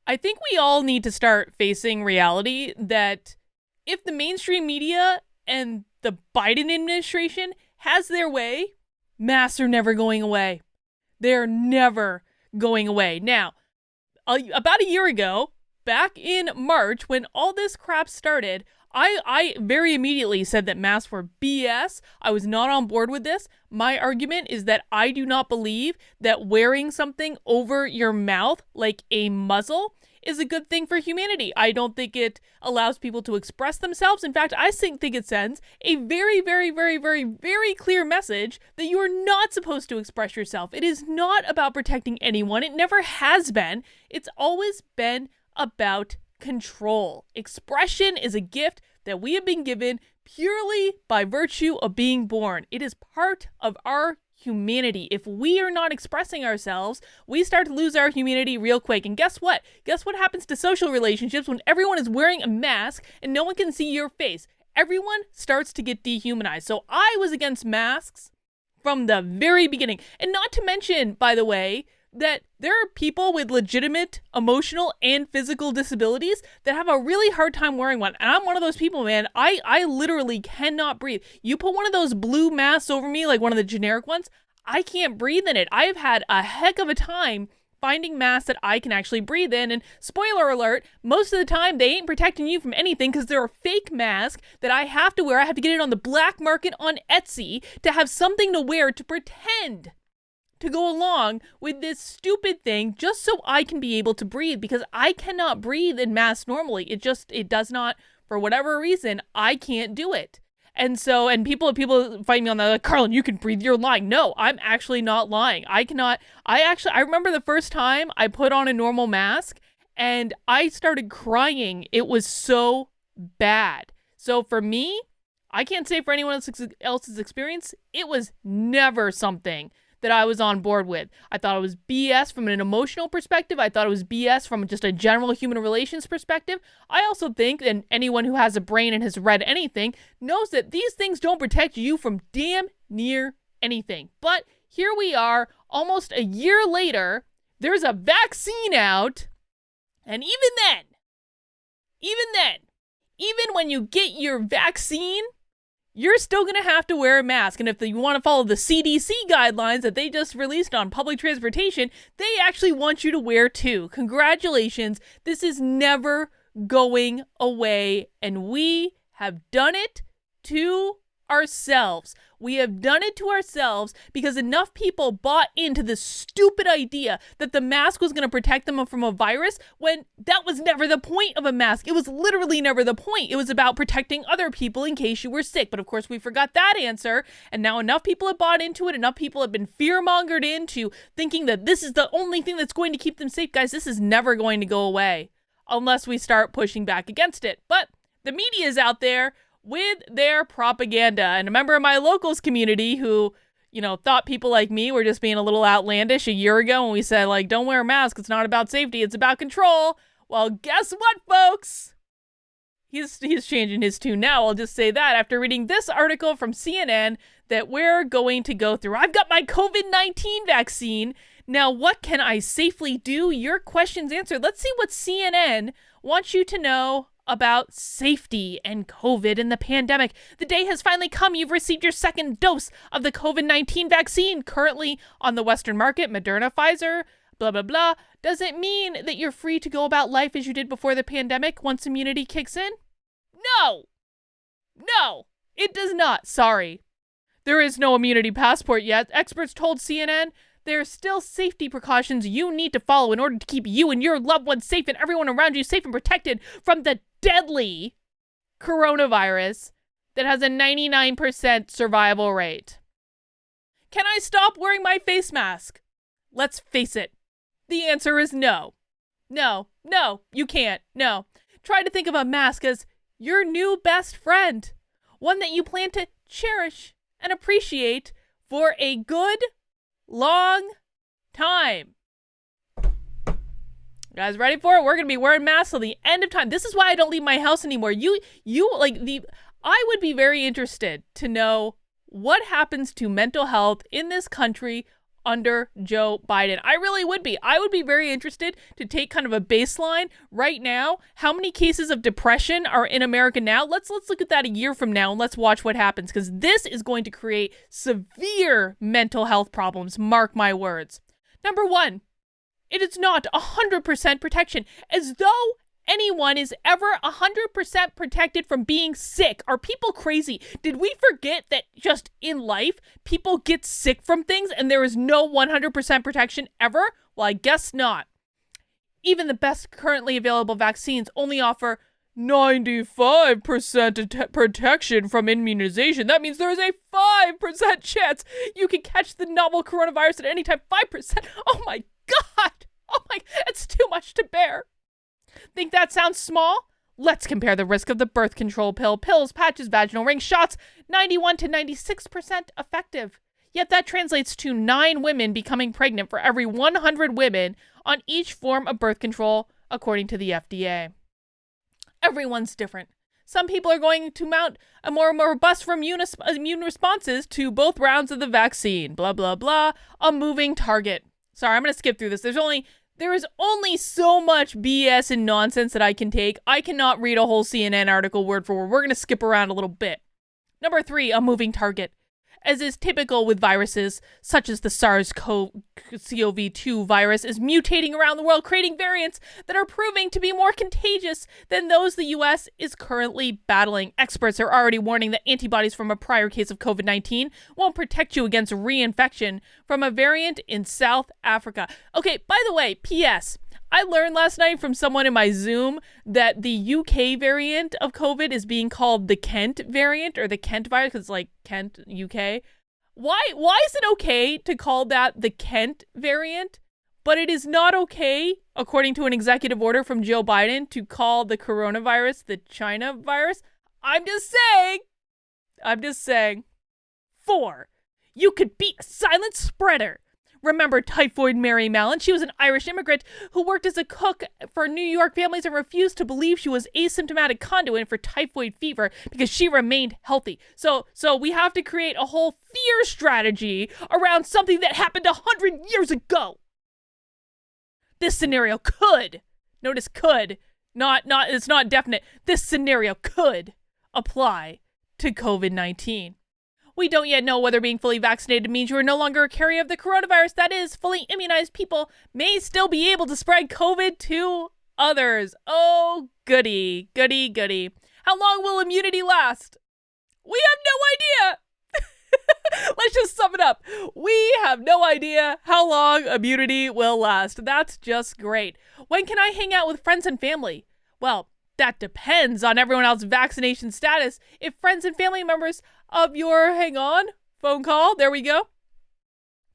I think we all need to start facing reality that if the mainstream media and the Biden administration has their way, masks are never going away. They're never going away. Now, about a year ago, back in March, when all this crap started, I very immediately said that masks were BS. I was not on board with this. My argument is that I do not believe that wearing something over your mouth, like a muzzle, is a good thing for humanity. I don't think it allows people to express themselves. In fact, I think it sends a very, very, very, very, very clear message that you are not supposed to express yourself. It is not about protecting anyone. It never has been. It's always been about control. Expression is a gift that we have been given purely by virtue of being born. It is part of our humanity. If we are not expressing ourselves, we start to lose our humanity real quick. And guess what? Guess what happens to social relationships when everyone is wearing a mask and no one can see your face? Everyone starts to get dehumanized. So I was against masks from the very beginning. And not to mention, by the way, that there are people with legitimate emotional and physical disabilities that have a really hard time wearing one. And I'm one of those people, man. I literally cannot breathe. You put one of those blue masks over me, like one of the generic ones, I can't breathe in it. I've had a heck of a time finding masks that I can actually breathe in. And spoiler alert, most of the time they ain't protecting you from anything because they're a fake mask that I have to wear. I have to get it on the black market on Etsy to have something to wear to pretend to go along with this stupid thing just so I can be able to breathe, because I cannot breathe in masks normally. It does not, for whatever reason, I can't do it. And so, and people fight me on that, like, Carlin, you can breathe, you're lying. No, I'm actually not lying. I cannot. I remember the first time I put on a normal mask and I started crying. It was so bad. So for me, I can't say for anyone else's experience, it was never something that I was on board with. I thought it was BS from an emotional perspective. I thought it was BS from just a general human relations perspective. I also think, and anyone who has a brain and has read anything knows, that these things don't protect you from damn near anything. But here we are, almost a year later, there's a vaccine out, and even when you get your vaccine, you're still going to have to wear a mask. And if you want to follow the CDC guidelines that they just released on public transportation, they actually want you to wear two. Congratulations. This is never going away. And we have done it to ourselves. We have done it to ourselves because enough people bought into this stupid idea that the mask was going to protect them from a virus, when that was never the point of a mask. It was literally never the point. It was about protecting other people in case you were sick. But of course, we forgot that answer. And now enough people have bought into it. Enough people have been fear-mongered into thinking that this is the only thing that's going to keep them safe. Guys, this is never going to go away unless we start pushing back against it. But the media is out there with their propaganda. And a member of my locals community who, thought people like me were just being a little outlandish a year ago when we said, like, don't wear a mask. It's not about safety. It's about control. Well, guess what, folks? He's changing his tune now. I'll just say that after reading this article from CNN that we're going to go through. I've got my COVID-19 vaccine. Now, what can I safely do? Your question's answered. Let's see what CNN wants you to know about safety and COVID and the pandemic. The day has finally come. You've received your second dose of the COVID-19 vaccine, currently on the Western market, Moderna, Pfizer, blah, blah, blah. Does it mean that you're free to go about life as you did before the pandemic once immunity kicks in? No, it does not. Sorry. There is no immunity passport yet. Experts told CNN there are still safety precautions you need to follow in order to keep you and your loved ones safe and everyone around you safe and protected from the deadly coronavirus that has a 99% survival rate. Can I stop wearing my face mask? Let's face it. The answer is no. No, you can't. No. Try to think of a mask as your new best friend. One that you plan to cherish and appreciate for a good, long time. You guys ready for it? We're going to be wearing masks till the end of time. This is why I don't leave my house anymore. I would be very interested to know what happens to mental health in this country under Joe Biden. I really would be. I would be very interested to take kind of a baseline right now. How many cases of depression are in America now? Let's look at that a year from now and let's watch what happens, because this is going to create severe mental health problems. Mark my words. Number one, it is not 100% protection, as though anyone is ever 100% protected from being sick. Are people crazy? Did we forget that just in life, people get sick from things and there is no 100% protection ever? Well, I guess not. Even the best currently available vaccines only offer 95% protection from immunization. That means there is a 5% chance you can catch the novel coronavirus at any time. 5%? Oh my God! Oh my, it's too much to bear. Think that sounds small? Let's compare the risk of the birth control pill, pills, patches, vaginal rings, shots. 91 to 96% effective. Yet that translates to 9 women becoming pregnant for every 100 women on each form of birth control, according to the FDA. Everyone's different. Some people are going to mount a more robust immune responses to both rounds of the vaccine. Blah, blah, blah. A moving target. Sorry, I'm going to skip through this. There is only so much BS and nonsense that I can take. I cannot read a whole CNN article word for word. We're going to skip around a little bit. Number 3, a moving target. As is typical with viruses, such as the SARS-CoV-2 virus is mutating around the world, creating variants that are proving to be more contagious than those the U.S. is currently battling. Experts are already warning that antibodies from a prior case of COVID-19 won't protect you against reinfection from a variant in South Africa. Okay, by the way, P.S. I learned last night from someone in my Zoom that the UK variant of COVID is being called the Kent variant, or the Kent virus, because it's like Kent, UK. Why is it okay to call that the Kent variant, but it is not okay, according to an executive order from Joe Biden, to call the coronavirus the China virus? I'm just saying. 4, you could be a silent spreader. Remember Typhoid Mary Mallon? She was an Irish immigrant who worked as a cook for New York families and refused to believe she was asymptomatic conduit for typhoid fever because she remained healthy. So we have to create a whole fear strategy around something that happened 100 years ago. This scenario could, notice could, it's not definite. This scenario could apply to COVID-19. We don't yet know whether being fully vaccinated means you are no longer a carrier of the coronavirus. That is, fully immunized people may still be able to spread COVID to others. Oh, goody, goody, goody. How long will immunity last? We have no idea. Let's just sum it up. We have no idea how long immunity will last. That's just great. When can I hang out with friends and family? Well, that depends on everyone else's vaccination status. If friends and family members of your, phone call, there we go.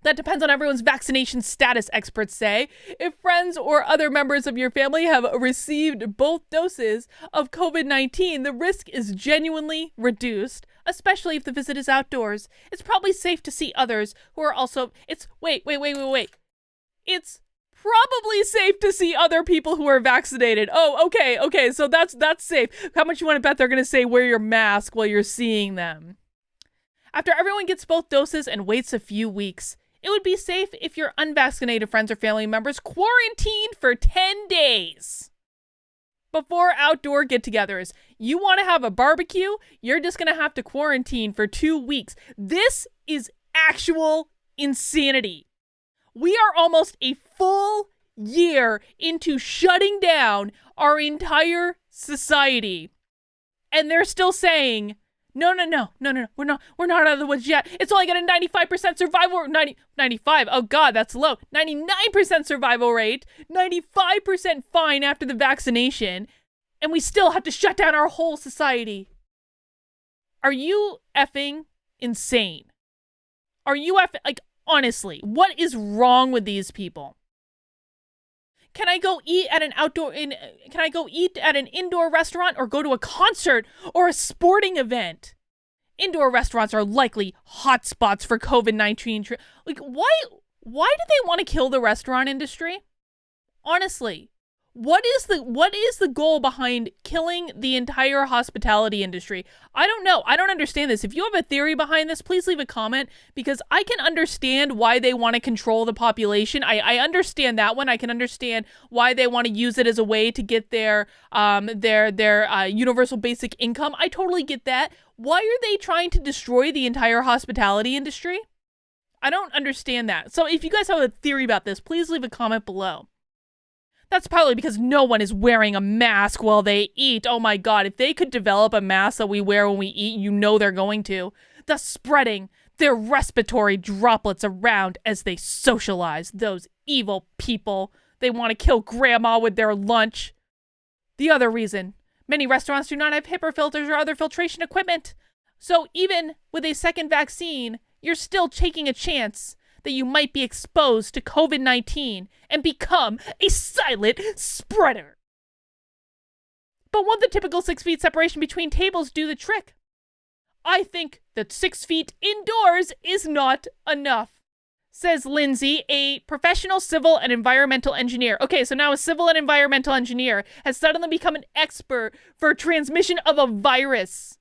That depends on everyone's vaccination status, experts say. If friends or other members of your family have received both doses of COVID-19, the risk is genuinely reduced, especially if the visit is outdoors. It's probably safe to see others who are also, wait. It's probably safe to see other people who are vaccinated. Oh, okay, so that's safe. How much you want to bet they're going to say wear your mask while you're seeing them? After everyone gets both doses and waits a few weeks, it would be safe if your unvaccinated friends or family members quarantined for 10 days before outdoor get-togethers. You want to have a barbecue? You're just going to have to quarantine for 2 weeks. This is actual insanity. We are almost a full year into shutting down our entire society. And they're still saying, no, we're not out of the woods yet. It's only got a 95% survival rate. 95, oh God, that's low. 99% survival rate, 95% fine after the vaccination, and we still have to shut down our whole society. Are you effing insane? Are you effing, honestly, what is wrong with these people? Can I go eat at an indoor restaurant or go to a concert or a sporting event? Indoor restaurants are likely hotspots for COVID-19. Why do they want to kill the restaurant industry? Honestly, What is the goal behind killing the entire hospitality industry? I don't know. I don't understand this. If you have a theory behind this, please leave a comment, because I can understand why they want to control the population. I understand that one. I can understand why they want to use it as a way to get their universal basic income. I totally get that. Why are they trying to destroy the entire hospitality industry? I don't understand that. So if you guys have a theory about this, please leave a comment below. That's probably because no one is wearing a mask while they eat. Oh my god, if they could develop a mask that we wear when we eat, you know they're going to. Thus spreading their respiratory droplets around as they socialize. Those evil people. They want to kill grandma with their lunch. The other reason, many restaurants do not have HEPA filters or other filtration equipment. So even with a second vaccine, you're still taking a chance that you might be exposed to COVID-19 and become a silent spreader. But won't the typical 6 feet separation between tables do the trick? I think that 6 feet indoors is not enough, says Lindsay, a professional civil and environmental engineer. Okay, so now a civil and environmental engineer has suddenly become an expert for transmission of a virus.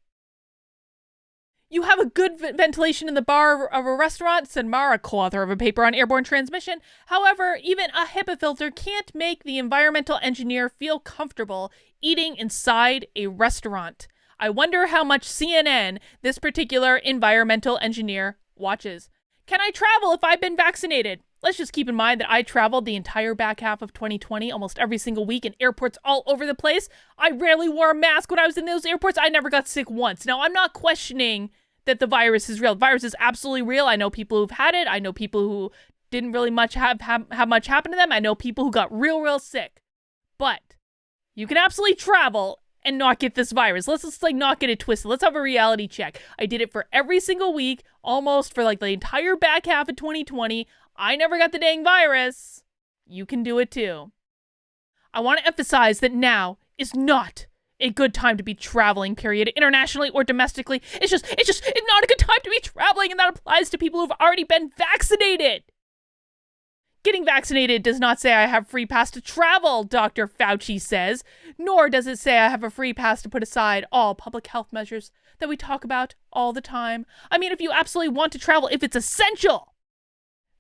You have a good ventilation in the bar of a restaurant, said Mara, co-author of a paper on airborne transmission. However, even a HEPA filter can't make the environmental engineer feel comfortable eating inside a restaurant. I wonder how much CNN this particular environmental engineer watches. Can I travel if I've been vaccinated? Let's just keep in mind that I traveled the entire back half of 2020 almost every single week in airports all over the place. I rarely wore a mask when I was in those airports. I never got sick once. Now, I'm not questioning that the virus is real. The virus is absolutely real. I know people who've had it. I know people who didn't really have much happen to them. I know people who got real sick. But you can absolutely travel and not get this virus. Let's just not get it twisted. Let's have a reality check. I did it for every single week, almost for the entire back half of 2020. I never got the dang virus. You can do it too. I want to emphasize that now is not a good time to be traveling, period, internationally or domestically. It's not a good time to be traveling, and that applies to people who've already been vaccinated. Getting vaccinated does not say I have free pass to travel, Dr. Fauci says, nor does it say I have a free pass to put aside all public health measures that we talk about all the time. I mean, if you absolutely want to travel, if it's essential,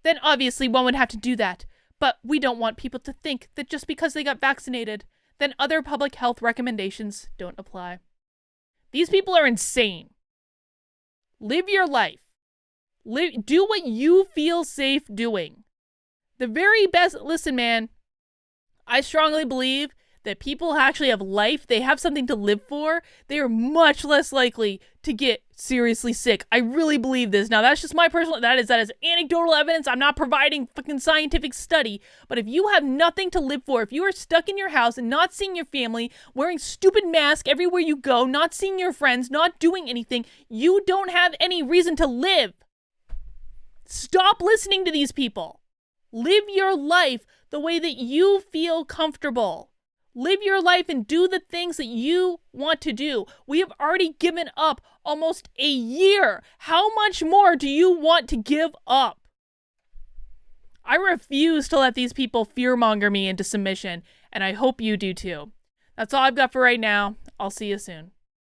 then obviously one would have to do that. But we don't want people to think that just because they got vaccinated, then other public health recommendations don't apply. These people are insane. Live your life. Do what you feel safe doing. The very best, listen, man, I strongly believe that people who actually have life, they have something to live for, they are much less likely to get seriously sick. I really believe this. Now, that's just my personal, that is anecdotal evidence. I'm not providing fucking scientific study. But if you have nothing to live for, if you are stuck in your house and not seeing your family, wearing stupid masks everywhere you go, not seeing your friends, not doing anything, you don't have any reason to live. Stop listening to these people. Live your life the way that you feel comfortable. Live your life and do the things that you want to do. We have already given up almost a year. How much more do you want to give up? I refuse to let these people fearmonger me into submission, and I hope you do too. That's all I've got for right now. I'll see you soon.